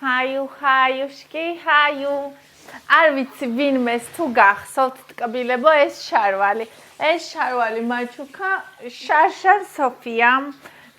ჰაიუშკი, ჰაიუ. არ ვიცი ვინმეს თუ გახსოვთ ტკბილებო ეს შარვალი. ეს შარვალი მაჩუკა შაშან სოფიამ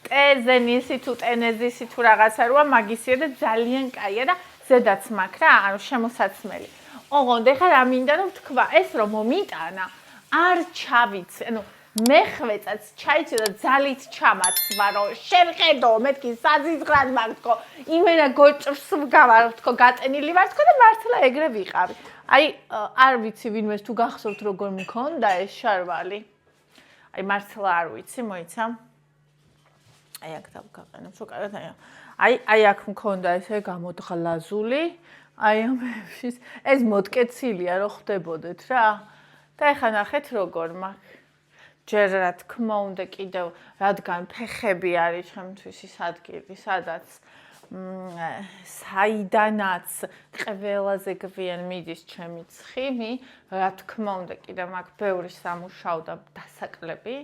ტეზენისი თუ ტენეზისი თუ რაღაცა როა მაგისია და ძალიან კაია და ზედაც მაქვს რა, ანუ შემოსაცმელი. ოღონდ ეხლა რა მინდა რომ თქვა, ეს რომ მომიტანა, არ ჩავიცი, ანუ მეხვეწაც ჩაიცი და ძალით ჩამაცვა რომ შევხედო, მეთქი საზიზღრად მაგ თქო, იმენა გოჭრს ვგავარ თქო, გატენილი ვარ თქო და მართლა ეგრე ვიყავი. აი, არ ვიცი ვინმეს თუ გახსოვთ როგორ მქონდა ეს შარვალი. აი, მართლა არ ვიცი, მოიცა. აი, აქ დავგაყენებ, რომ კარგად აი აქ მქონდა ესე გამოდგლაზული. აი ამეშის ეს მოტკეცილია რომ ხდებოდეთ რა. და ეხლა ნახეთ როგორ მაქვს. ჯერ რა თქმა უნდა კიდევ რადგან ფეხები არის ჩემთვის ის ადგილი, სადაც საიდანაც ყველაზე გვიან მიდის ჩემი ცხიმი, რა თქმა უნდა კიდევ მაქვს ბევრი სამუშაო და დასაკლები,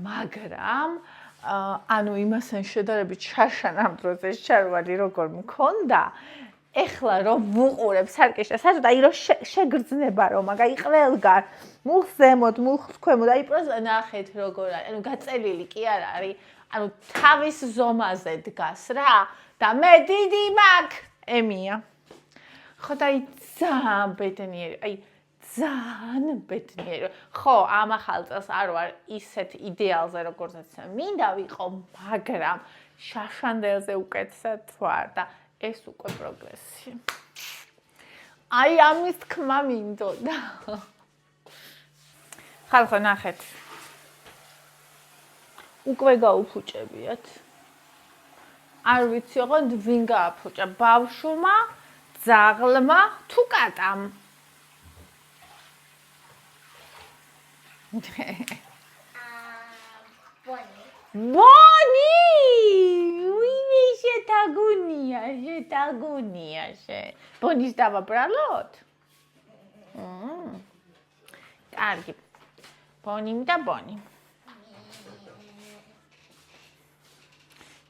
მაგრამ ანუ იმასთან შედარებით შაშან ამ დროს ეს შარვალი როგორ მქონდა, ეხლა რომ ვუყურებ სარკეშა საერთოდ აი რომ შეგრძნება რომ მაგაი ყველგან მუხს ზემოთ, მუხს ქვემოთ, აი პროსტა ნახეთ როგორ არის, ანუ გაწელილი კი არ არის, ანუ თავის ზომაზე დგას რა და მე დიდი მაქვს ემია. ხო და აი ძალიან ბედნიერი, აი ძალიან ბედნიერი. ხო, ამ ახალ წელს არ ვარ ისეთ იდეალზე როგორცაც მინდა ვიყო, მაგრამ შაშანდელზე უკეთესად ვარ და ეს უკვე პროგრესია. აი ამის თქმა მინდოდა. ხალხო ნახეთ. უკვე გაუფუჭებიათ. არ ვიცი ოღონდ ვინ გააფუჭა, ბავშვმა, ძაღლმა თუ კატამ. ბონი! ვინმე შეტაგუნია. ბონის დავაბრალოთ? კარგი. ბონიმ და ბონი.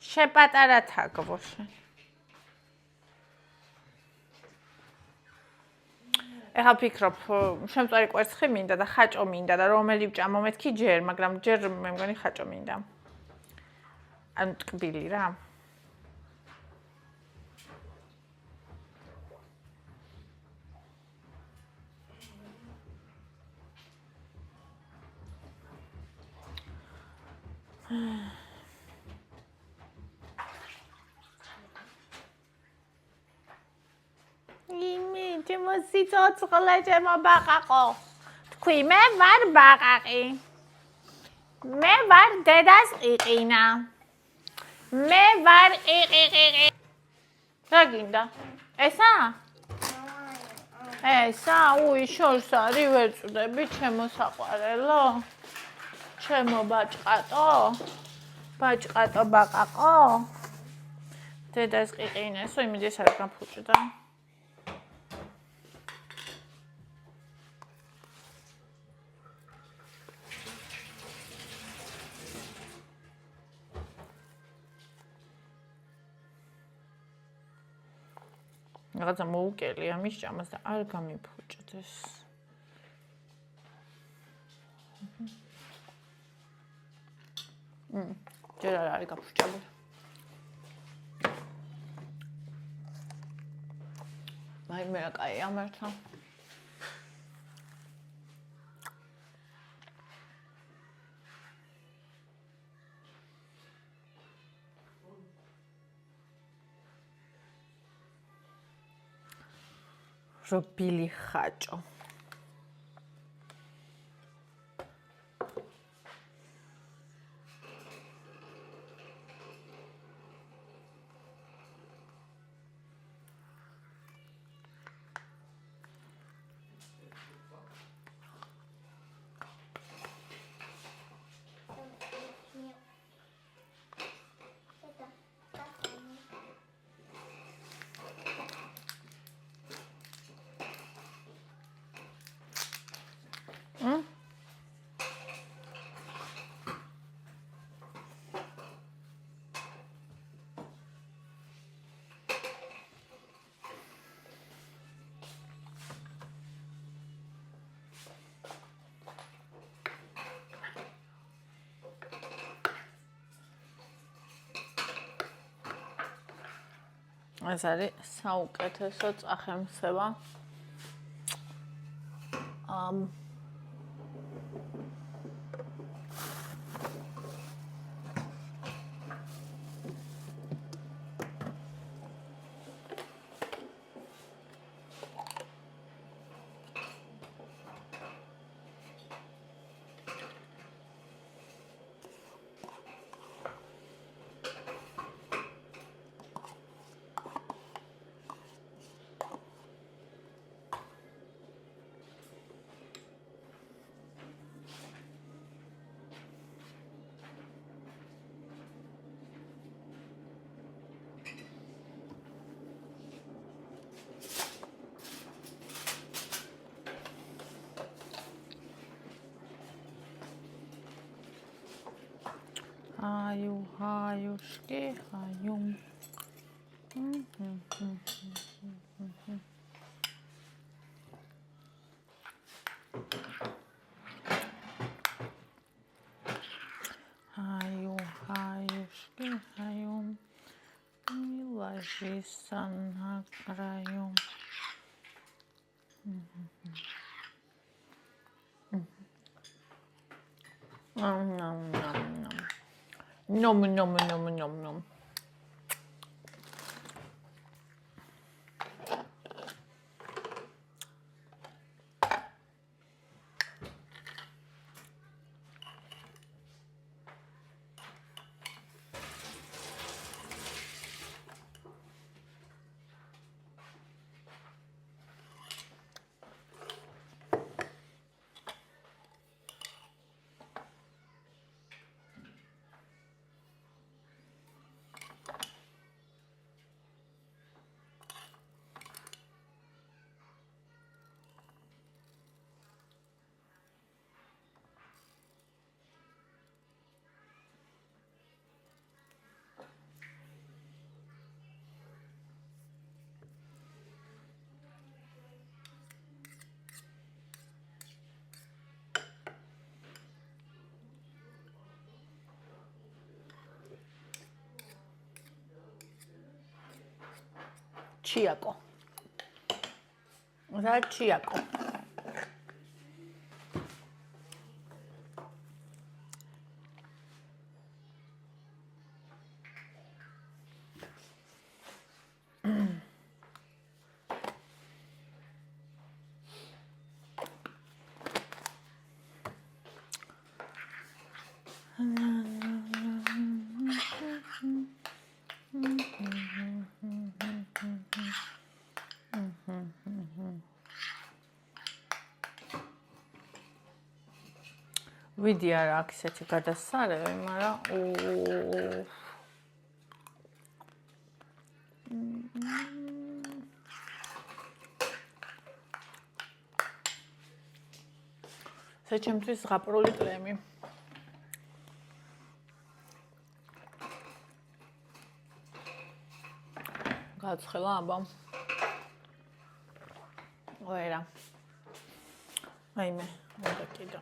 შეპატარა თაგვოში. ეხლა ფიქრობ, შემწვარი კვერცხი მინდა და ხაჭო მინდა და რომელი ვჭამო მეთქი ჯერ, მაგრამ ჯერ მე მგონი ხაჭო მინდა. ანუ ტკბილი რა. ჩემო სიცოცხლე, ჩემო ბაყაყო. თქვი, მე ვარ ბაყაყი. მე ვარ დედას ყიყინა. მე ვარ ყიყიყიყი. რა გინდა? ესა? ესა, უი, შორს არის, ვერ წვდები, ჩემო საყვარელო. ჩემო ბაჭყატო. ბაჭყატო ბაყაყო. დედას ყიყინა, ესო იმედის არ გაფუჭდა. რაღაცა მოუკელი ამის ჭამას და არ გამიფუჭდეს. ჯერ არ არის გაფუჭებული. მე რა კაი ამერთა. რობილი ხაჭო. ეს არის საუკეთესო წახემსება. Hаюшки, хаю. Хаюшки, хаю. И ложись на краю. Nom. Chiaco. That chiaco. ვიდი არა აქ ისეთი გადასარევი, მაგრამ ეს ჩემთვის ზღაპრული კრემი. გაცხელა აბა. ვერა. აიმე, უნდა კიდე.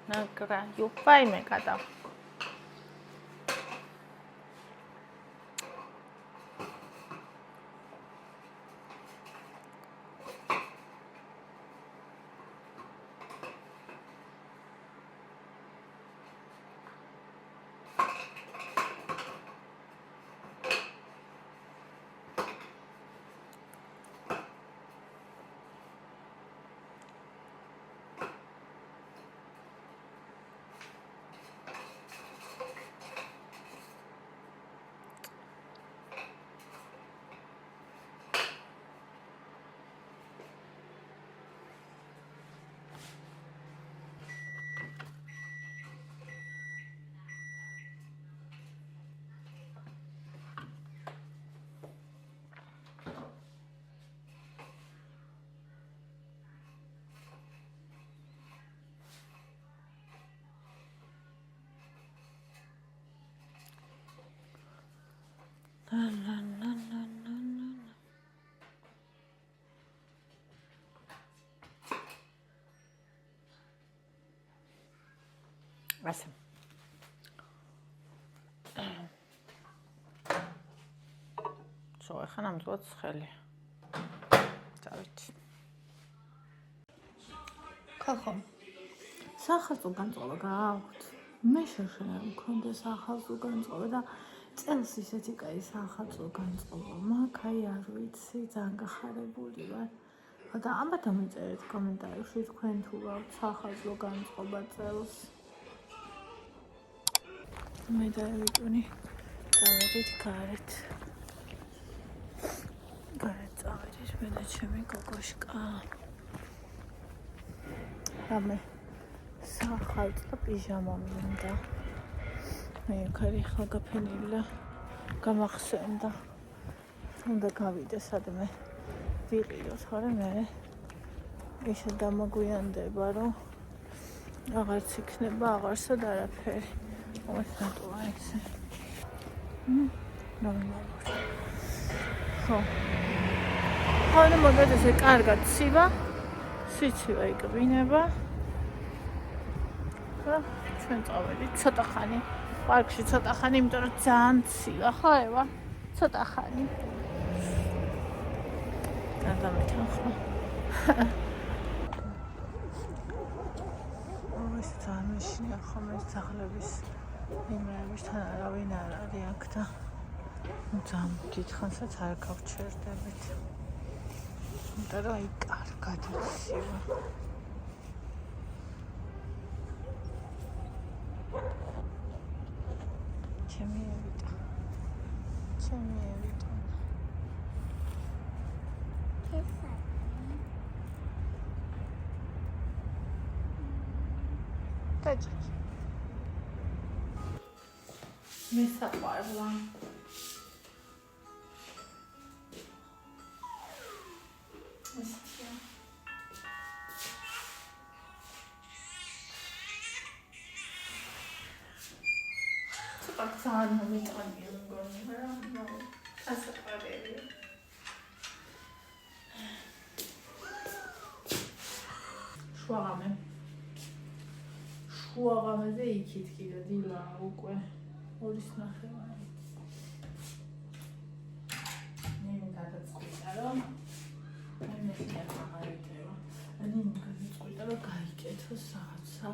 ნაკრაიუ, ვაიმე კატა. ასე. ახლა ნამდვილად ცხელი. დავით. ხახო. სახალხო განწყობა გააქვთ. მე შეშენა მქონდა სახალხო განწყობა და წელს ისეთი კაი სახალხო განწყობა. მაგ არ ვიცი, ძალიან გახარებული ვარ. და ამათ ამეწერეთ კომენტარებში თქვენ თუ გაქვთ სახალხო განწყობა წელს. მე დავიტუნი. დავედით გარეთ. წავედით მე და ჩემი გოგოშკა. რამე სახალხო პიჟამა მინდა. მე ქარი ხა გაფენილა გამახსენდა. უნდა გავიდე სადმე ვიყიდო, თორე მე ისე დამაგვიანდება, რომ აღარც იქნება აღარსად არაფერი. მოსატოა ესე. ნორმალურად. ხო. ხანე მაგაზე კარგად ცივა. სიცივა იკბინება. და ჩვენ წავედით ცოტა ხანი. პარკში ცოტა ხანი, იმიტომ რომ ძალიან ცივა, ხო ევა? ცოტა ხანი. გადამეთანხმო. ეს ძალიან მეშინია ხომ ეს ძაღლების იმერებისთან არავინ არ არის აქ და ძალიან დიდხანსაც არ გავჩერდებით. იმიტომ რომ აი კარგად ცივა. ჩემი ევიტა. დაჭი. მე საყვარლა. ძალიან მომიტანია მგონი რა. ასაყარებია. შუაღამეზე იქით კიდე დილა უკვე 2:30. მე გადაწყვიტა რომ მე აღარიტევა. გადაწყვიტა რომ გაიკეთო რაღაცა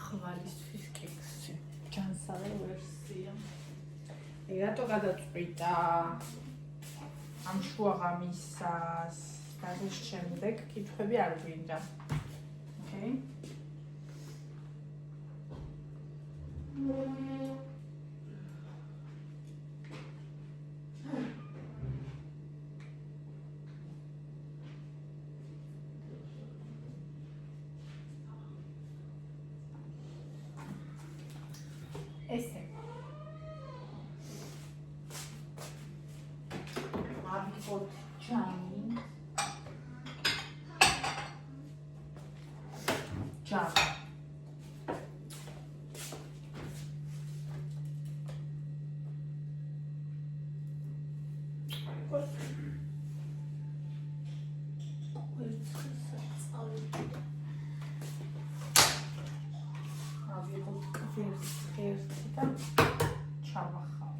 ხვალისთვის კექსი. ჯანსაღი ვერსია. რატო გადაწყვიტა ამ შუაღამისას და ის შემდეგ კითხვები არ გვინდა. ოკეი? ესე. ავიღოთ ჯამი. ჯამი. ავიღოთ ერთი და ჩავახავ.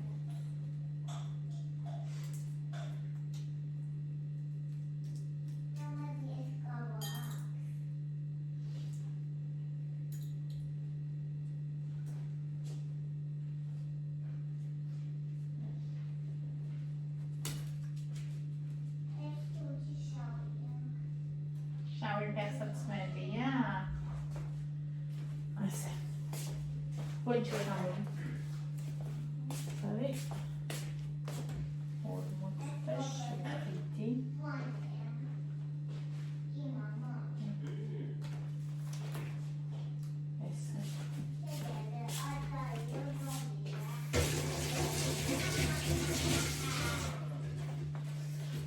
შავი ფეხსაცმელია. ასე. Pode jogar aí. Peraí. Olha, muito chique. Essa.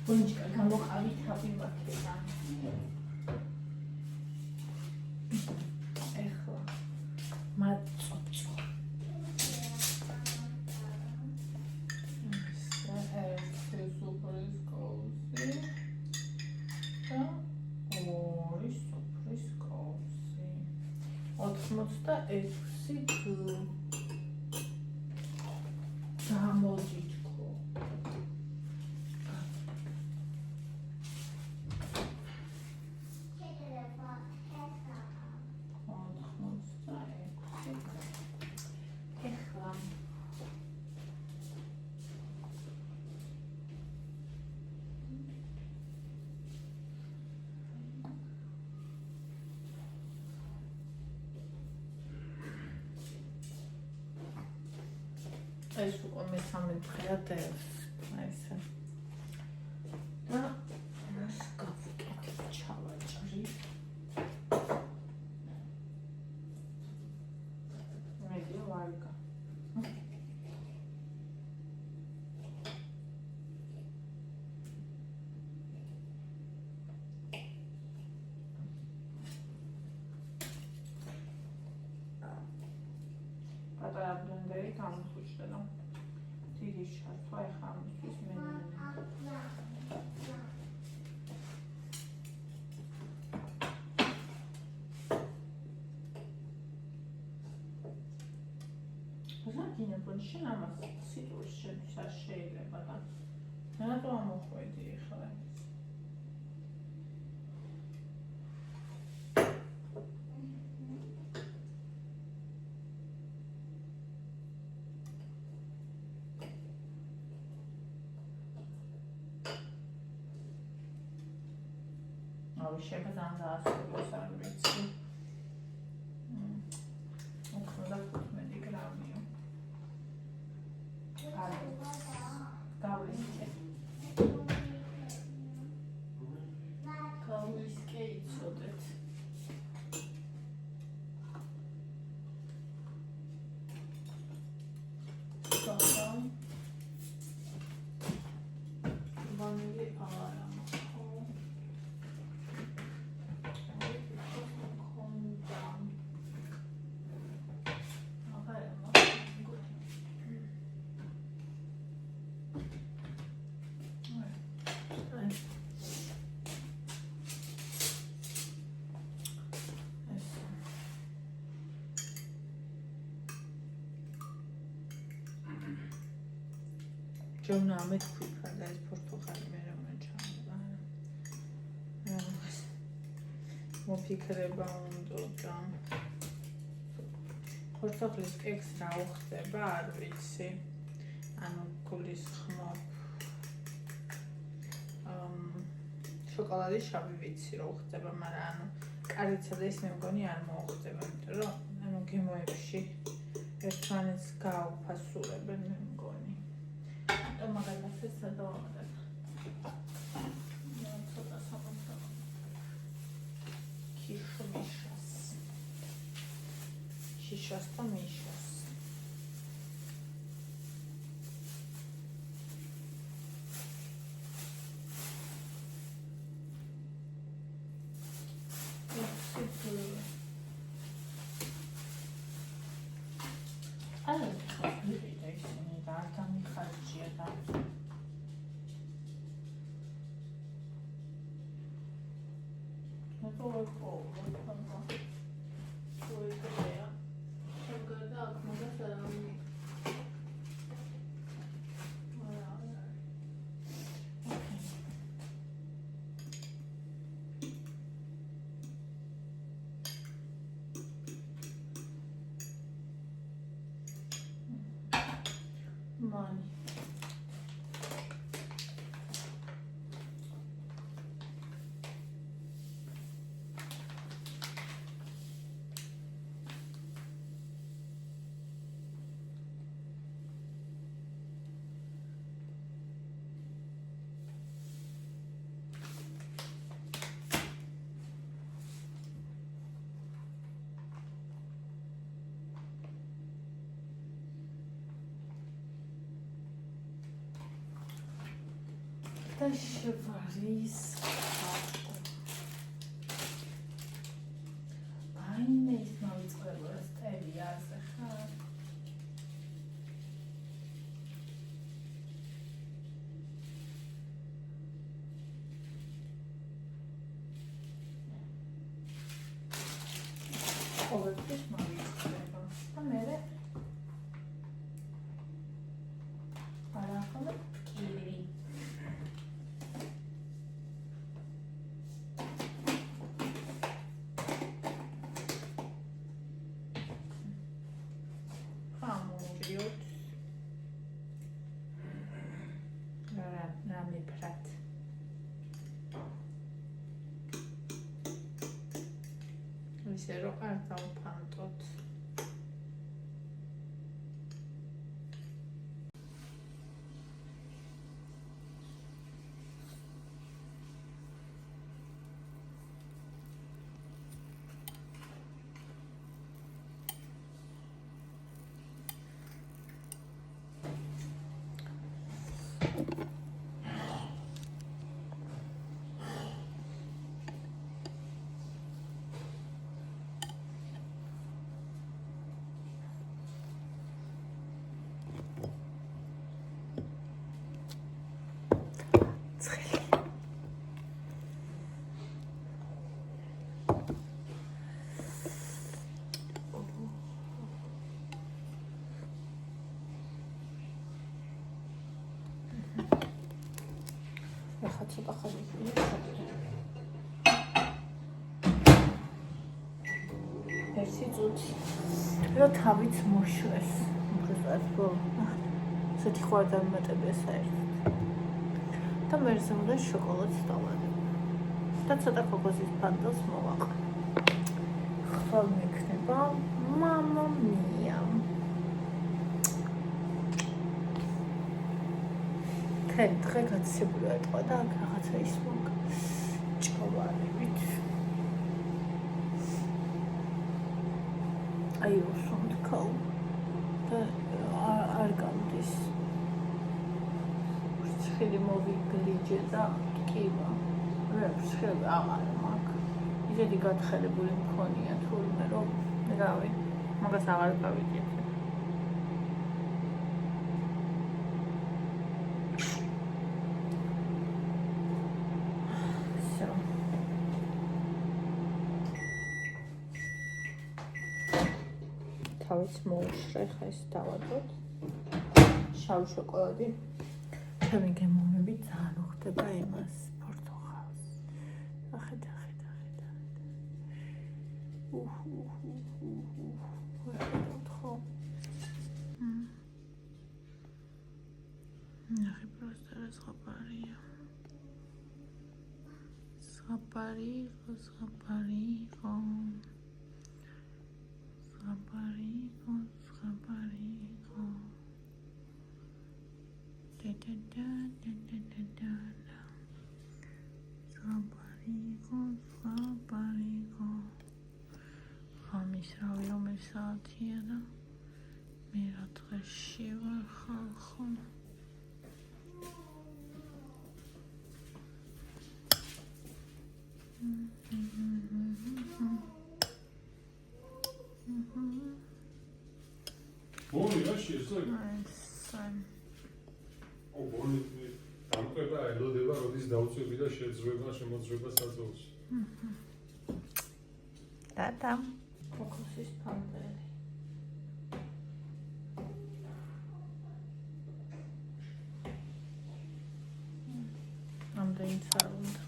Pode jogar no habitat bacana. მაწოწო. ეს სუფრის კოვსი და ორი სუფრის კოვსი. 86 გამოძიჭკო. ეს უკვე მესამე დღეა დევს, აი ესე. და მას გავუკეთებ ჩავაჭრი. მედი ვარგა. პატარა ბლენდერი გამოსუჭდა და დიდი შარფა ეხლა ამისთვის მენიუნი. ზოგიერთი შენ ამას სიტურის შეთვის არ შეიძლება და რატო ამოხვედი ეხლა ეს? შეფასან დაასრულოს არ ვიცი. 95 გრამია. გავისკე იცოდეთ. ვანილი არა. ჯონა ამეთ ფიქრა და ეს პორტუგალი მე რომ ჩამოვა. მოფიქრება უნდა და პორტუგალის კექს რა უხდება არ ვიცი. ანუ გულის ხმობ. შოკოლადის შავი ვიცი რა უხდება, მაგრამ ანუ კარიცა და ის მე მგონი არ მოუხდება, იმიტომ რომ ანუ გემოებში ერთმანეთს გაუფასურებენ მე მგონი. მაგალითად ეს სადავამატებ. ცოტა სამოსა. შიშას და მიშას. Money. და შევარის აი მე ის მოვიწყდება სტელიაზე ხარ ყოველთვის მოვიწყდება და არა ხოლმე ფკირი. ხამურიოთ. რა მიფრათ. ისე რომ არ დავფანტოთ. ცოტა ხანი ერთი წუთი რომ თავიც მოშვეს უბრალოდ ესეთი ხوار დამატებია საერთოდ და მერზე უნდა შოკოლადს დავადებ და ცოტა ქოქოსის ფანტოს მოვაყრე ხვალ მექნება მამა მია დღე გაცილებული ეტყვა და აქ რაღაცა ის მოგ ჭოვარებით აი უსუნთ ქალ და არ გამდის ფრთხილი მოვიგლიჯე და კივა ფრთხილი აღარ მაქვს ისეთი გათხელებული მქონია თურმე რომ რავი მაგას აღარ გავიგებ თავის მოუშრე ხა ეს დავადოთ შავი შოკოლადი ჩემი გემოვნები ძალიან უხდება იმას პორტოხალს ახედა ნახე просто разговариваю Схапарико. Ამის რავი რომელი საათია და მე რა დღეში ვარ ხალხო Boni, așa este. O boni, am crezut că elodeva rodis dauțuri da შეძრება შემოძრება საძოვრში. და ქოქოსის ფანტელი. ამდენი არ უნდა.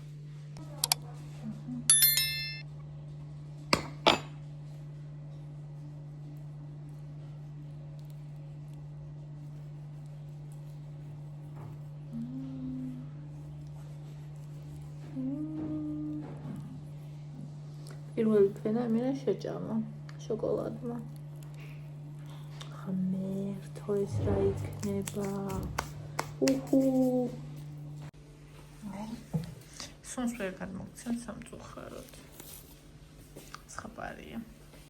პირველი თვენა მინდა შეჭამა შოკოლადმა. ხმერთო ეს რა იქნება? უჰუ. სუნს ვერ გადმოგცემ სამწუხაროდ. სხაპარია.